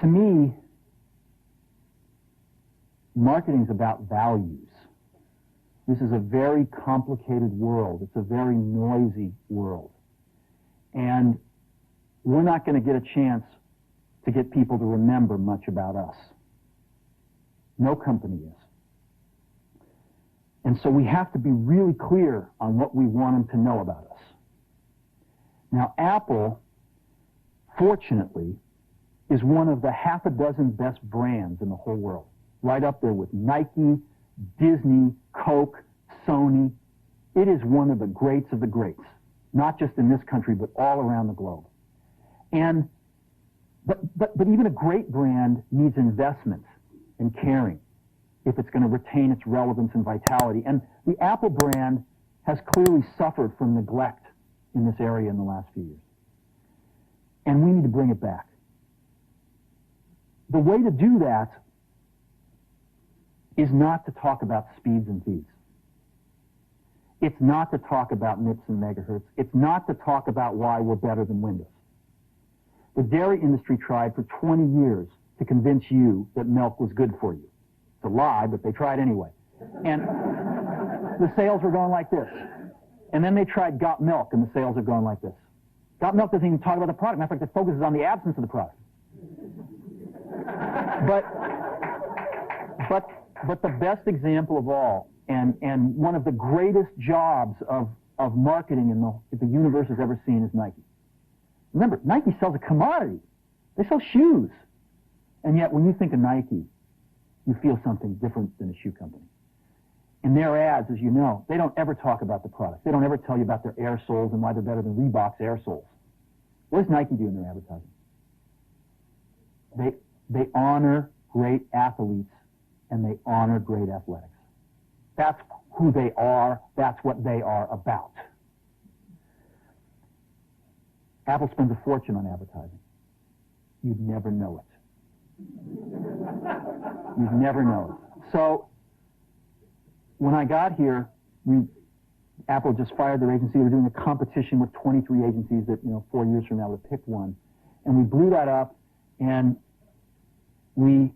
To me, marketing is about values. This is a very complicated world. It's a very noisy world. And we're not going to get a chance to get people to remember much about us. No company is. And so we have to be really clear on what we want them to know about us. Now, Apple, fortunately, is one of the half a dozen best brands in the whole world. Right up there with Nike, Disney, Coke, Sony. It is one of the greats of the greats, not just in this country, but all around the globe. And but even a great brand needs investment and caring if it's going to retain its relevance and vitality. And the Apple brand has clearly suffered from neglect in this area in the last few years. And we need to bring it back. The way to do that is not to talk about speeds and feeds. It's not to talk about MIPS and megahertz. It's not to talk about why we're better than Windows. The dairy industry tried for 20 years to convince you that milk was good for you. It's a lie, but they tried anyway. And the sales were going like this. And then they tried Got Milk, and the sales are going like this. Got Milk doesn't even talk about the product. Matter of fact, it focuses on the absence of the product. But the best example of all, and one of the greatest jobs of marketing the universe has ever seen, is Nike. Remember, Nike sells a commodity. They sell shoes. And yet, when you think of Nike, you feel something different than a shoe company. In their ads, as you know, they don't ever talk about the product. They don't ever tell you about their air soles and why they're better than Reebok's air soles. What does Nike do in their advertising? They honor great athletes and they honor great athletics. That's who they are. That's what they are about. Apple spends a fortune on advertising. You'd never know it. You'd never know it. So when I got here, Apple just fired their agency. They were doing a competition with 23 agencies that, 4 years from now would pick one. And we blew that up, and we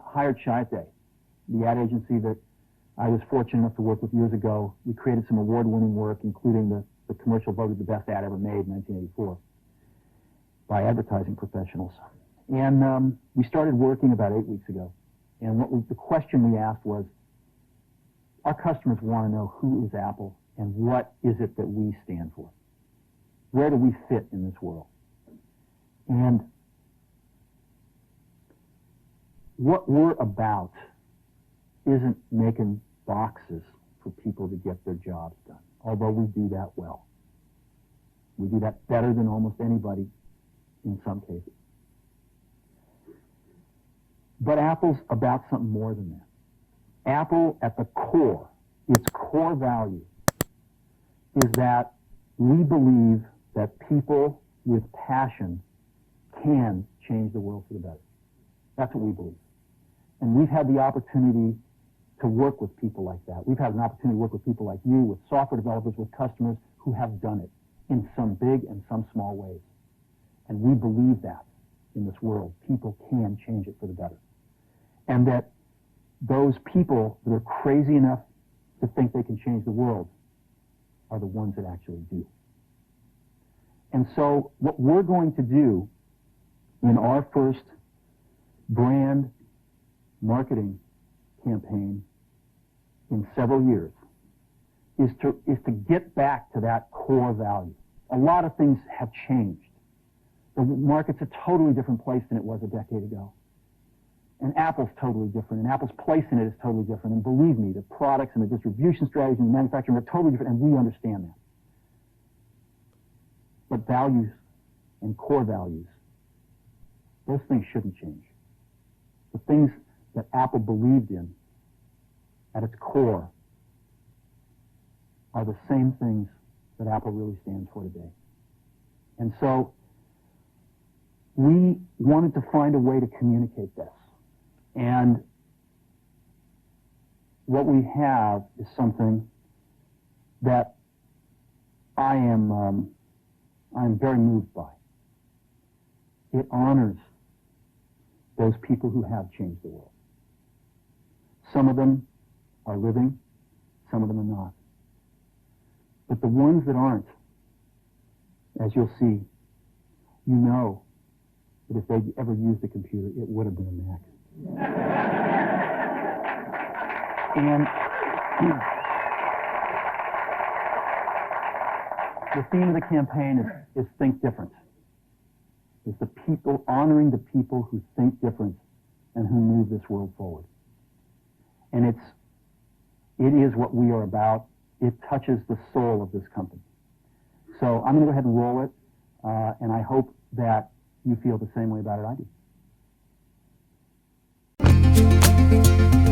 hired Chiat, the ad agency that I was fortunate enough to work with years ago. We created some award-winning work, including the commercial voted the best ad ever made in 1984 by advertising professionals. And we started working about 8 weeks ago. And the question we asked was, our customers want to know who is Apple and what is it that we stand for? Where do we fit in this world? And what we're about isn't making boxes for people to get their jobs done, although we do that well. We do that better than almost anybody in some cases. But Apple's about something more than that. Apple, at the core, its core value, is that we believe that people with passion can change the world for the better. That's what we believe. And we've had the opportunity to work with people like that. We've had an opportunity to work with people like you, with software developers, with customers who have done it in some big and some small ways. And we believe that in this world, people can change it for the better. And that those people that are crazy enough to think they can change the world are the ones that actually do. And so what we're going to do in our first brand marketing campaign in several years is to get back to that core value. A lot of things have changed. The market's a totally different place than it was a decade ago. And Apple's totally different, and Apple's place in it is totally different. And believe me, the products and the distribution strategies and the manufacturing are totally different, and we understand that. But values and core values, those things shouldn't change. The things that Apple believed in at its core are the same things that Apple really stands for today. And so we wanted to find a way to communicate this. And what we have is something that I'm very moved by. It honors those people who have changed the world. Some of them are living, some of them are not. But the ones that aren't, as you'll see, you know that if they'd ever used a computer, it would have been a Mac. And the theme of the campaign is Think Different. It's the people, honoring the people who think different and who move this world forward. And it is what we are about. It touches the soul of this company. So I'm going to go ahead and roll it, and I hope that you feel the same way about it I do.